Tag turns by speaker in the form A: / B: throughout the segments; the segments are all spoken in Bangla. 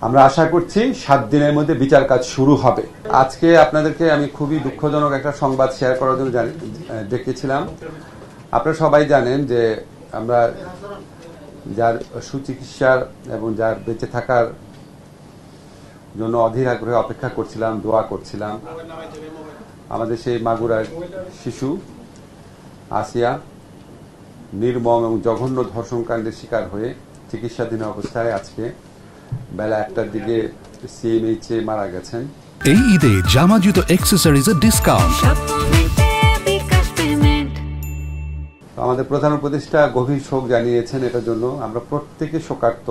A: আমরা আশা করছি 7 দিনের মধ্যে বিচার কাজ শুরু হবে। আজকে আপনাদেরকে আমি খুবই দুঃখজনক একটা সংবাদ শেয়ার করার জন্য ডেকেছিলাম। আপনারা সবাই জানেন যে আমরা যার সুচিকিৎসার এবং যার বেঁচে থাকার জন্য অধীর আগ্রহে অপেক্ষা করছিলাম, দোয়া করছিলাম। আমাদের সেই মাগুরার শিশু আসিয়া নির্মম এবং জঘন্য ধর্ষণকাণ্ডের শিকার হয়ে চিকিৎসাধীন অবস্থায় আজকে বেলা 1টার দিকে সিএমএইচে মারা গেছেন।
B: এই ঈদে জামা জুতো অ্যাকসেসরিজের ডিসকাউন্ট।
A: আমাদের প্রধান উপদেষ্টা গভীর শোক জানিয়েছেন, এটার জন্য আমরা প্রত্যেকে শোকার্ত,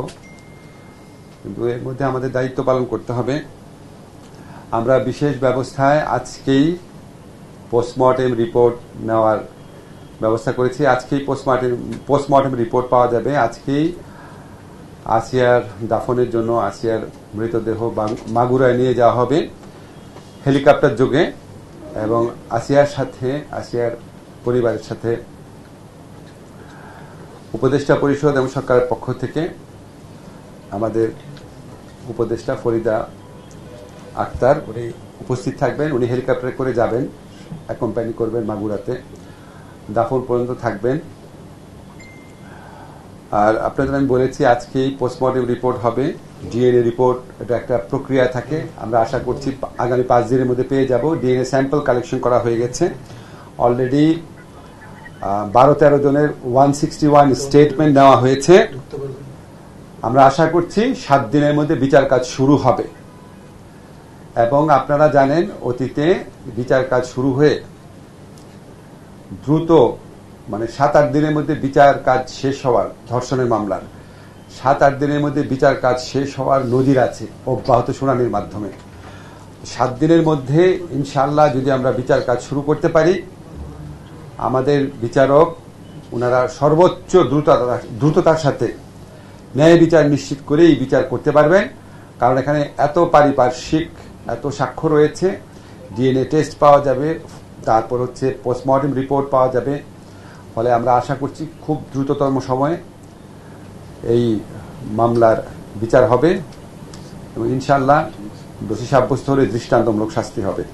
A: কিন্তু এর মধ্যে আমাদের দায়িত্ব পালন করতে হবে। আমরা বিশেষ ব্যবস্থায় আজকেই পোস্টমর্টেম রিপোর্ট নেওয়ার ব্যবস্থা করেছি। আজকেই পোস্টমর্টেম রিপোর্ট পাওয়া যাবে। আজকেই আসিয়ার দাফনের জন্য আসিয়ার মৃতদেহ মাগুরায় নিয়ে যাওয়া হবে হেলিকপ্টার যোগে, এবং আসিয়ার পরিবারের সাথে উপদেষ্টা পরিষদ এবং সরকারের পক্ষ থেকে আমাদের উপদেষ্টা ফরিদা আক্তার উনি উপস্থিত থাকবেন। উনি হেলিকপ্টারে করে যাবেন, অ্যাকম্পানি করবেন মাগুরাতে, দাফন পর্যন্ত থাকবেন। আর আপনাদের আমি বলেছি আজকেই পোস্টমর্টেম রিপোর্ট হবে, ডিএনএ রিপোর্ট, এটা একটা প্রক্রিয়া থাকে। আমরা আশা করছি আগামী 5 দিনের মধ্যে পেয়ে যাব। ডিএনএ স্যাম্পল কালেকশন করা হয়ে গেছে অলরেডি। 12-13 জনের 161 স্টেটমেন্ট নেওয়া হয়েছে। আমরা আশা করছি 7 দিনের মধ্যে বিচার কাজ শুরু হবে। এবং আপনারা জানেন অতীতে বিচার কাজ শুরু হয়ে দ্রুত 7-8 দিনের মধ্যে বিচার কাজ শেষ হওয়ার, ধর্ষণের মামলার 7-8 দিনের মধ্যে বিচার কাজ শেষ হওয়ার নজির আছে অব্যাহত শুনানির মাধ্যমে। 7 দিনের মধ্যে ইনশাআল্লাহ যদি আমরা বিচার কাজ শুরু করতে পারি, আমাদের বিচারক ওনারা সর্বোচ্চ দ্রুততার সাথে ন্যায় বিচার নিশ্চিত করে এই বিচার করতে পারবেন। কারণ এখানে এত পারিপার্শ্বিক, এত সাক্ষ্য রয়েছে, ডিএনএ টেস্ট পাওয়া যাবে, তারপর পোস্টমর্টেম রিপোর্ট পাওয়া যাবে। ফলে আমরা আশা করছি খুব দ্রুততম সময়ে এই মামলার বিচার হবে এবং ইনশাআল্লাহ দোষী সাব্যস্ত হলে দৃষ্টান্তমূলক শাস্তি হবে।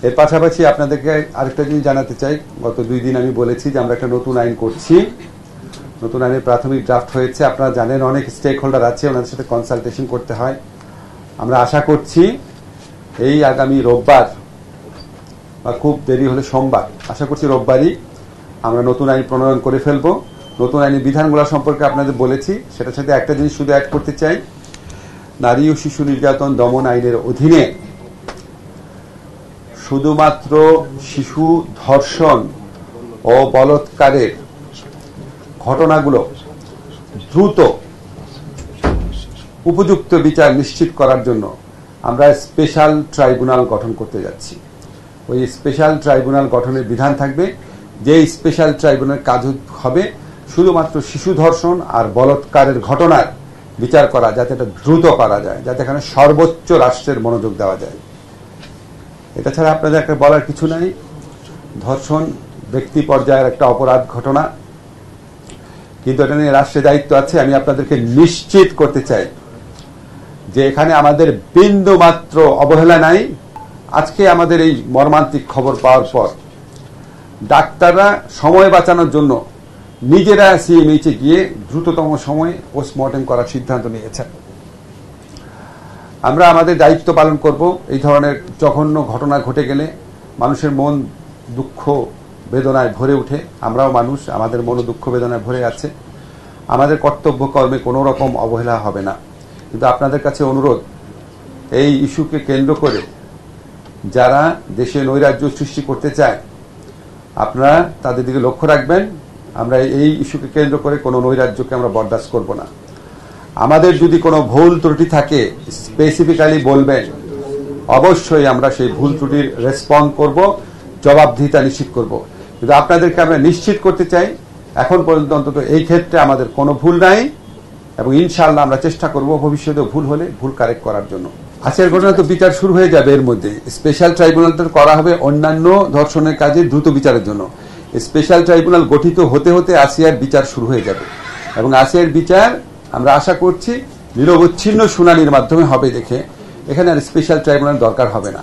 A: এর পাশাপাশি আপনাদেরকে আরেকটা জিনিস জানাতে চাই। গত 2 দিন আমি বলেছি যে আমরা একটা নতুন আইন করছি। নতুন আইনের প্রাথমিক ড্রাফট হয়েছে। আপনারা জানেন অনেক স্টেক হোল্ডার আছে, ওনাদের সাথে কনসালটেশন করতে হয়। আমরা আশা করছি এই আগামী রোববার বা খুব দেরি হলে সোমবার, আশা করছি রোববারই আমরা নতুন আইন প্রণয়ন করে ফেলবো। নতুন আইনের বিধানগুলো সম্পর্কে আপনাদের বলেছি। সেটার সাথে একটা জিনিস শুধু অ্যাড করতে চাই, নারী ও শিশু নির্যাতন দমন আইনের অধীনে শুধুমাত্র শিশু ধর্ষণ ও বলাৎকারের ঘটনাগুলো দ্রুত উপযুক্ত বিচার নিশ্চিত করার জন্য আমরা স্পেশাল ট্রাইব্যুনাল গঠন করতে যাচ্ছি। ওই স্পেশাল ট্রাইব্যুনাল গঠনের বিধান থাকবে, যে স্পেশাল ট্রাইব্যুনাল কাজ হবে শুধুমাত্র শিশু ধর্ষণ আর বলাৎকারের ঘটনার বিচার করা, যাতে এটা দ্রুত করা যায়, যাতে এখানে সর্বোচ্চ রাষ্ট্রের মনোযোগ দেওয়া যায়। এটা ছাড়া আপনাদের একটা বলার কিছু নাই। ধর্ষণ ব্যক্তি পর্যায়ের একটা অপরাধ ঘটনা, কিন্তু এটা নিয়ে রাষ্ট্রের দায়িত্ব আছে। আমি আপনাদেরকে নিশ্চিত করতে চাই যে এখানে আমাদের বিন্দু মাত্র অবহেলা নাই। আজকে আমাদের এই মর্মান্তিক খবর পাওয়ার পর ডাক্তাররা সময় বাঁচানোর জন্য নিজেরা সিএমএইচে গিয়ে দ্রুততম সময়ে পোস্টমর্টেম করার সিদ্ধান্ত নিয়েছেন। আমরা আমাদের দায়িত্ব পালন করব। এই ধরনের জঘন্য ঘটনা ঘটে গেলে মানুষের মন দুঃখ বেদনায় ভরে ওঠে। আমরাও মানুষ, আমাদের মন দুঃখ বেদনায় ভরে আছে। আমাদের কর্তব্য কর্মে কোনো রকম অবহেলা হবে না। কিন্তু আপনাদের কাছে অনুরোধ, এই ইস্যুকে কেন্দ্র করে যারা দেশে নৈরাজ্য সৃষ্টি করতে চায়, আপনারা তাদের দিকে লক্ষ্য রাখবেন। আমরা এই ইস্যুকে কেন্দ্র করে কোনো নৈরাজ্যকে আমরা বরদাস্ত করব না। আমাদের যদি কোনো ভুল ত্রুটি থাকে স্পেসিফিক্যালি বলবেন, অবশ্যই আমরা সেই ভুল ত্রুটির রেসপন্ড করব, জবাবদিহিতা নিশ্চিত করব। কিন্তু আপনাদেরকে আমরা নিশ্চিত করতে চাই এখন পর্যন্ত অন্তত এই ক্ষেত্রে আমাদের কোনো ভুল নাই, এবং ইনশাআল্লাহ আমরা চেষ্টা করব ভবিষ্যতে ভুল হলে ভুল কারেক্ট করার জন্য। আজকের ঘটনা তো বিচার শুরু হয়ে যাবে, এর মধ্যে স্পেশাল ট্রাইব্যুনালটা করা হবে অন্যান্য ধর্ষণের কাজে দ্রুত বিচারের জন্য। স্পেশাল ট্রাইব্যুনাল গঠিত হতে হতে আসিয়ার বিচার শুরু হয়ে যাবে। এবং আজকের বিচার আমরা আশা করছি নিরবচ্ছিন্ন শুনানির মাধ্যমে হবে দেখে এখানে আর স্পেশাল ট্রাইব্যুনাল দরকার হবে না।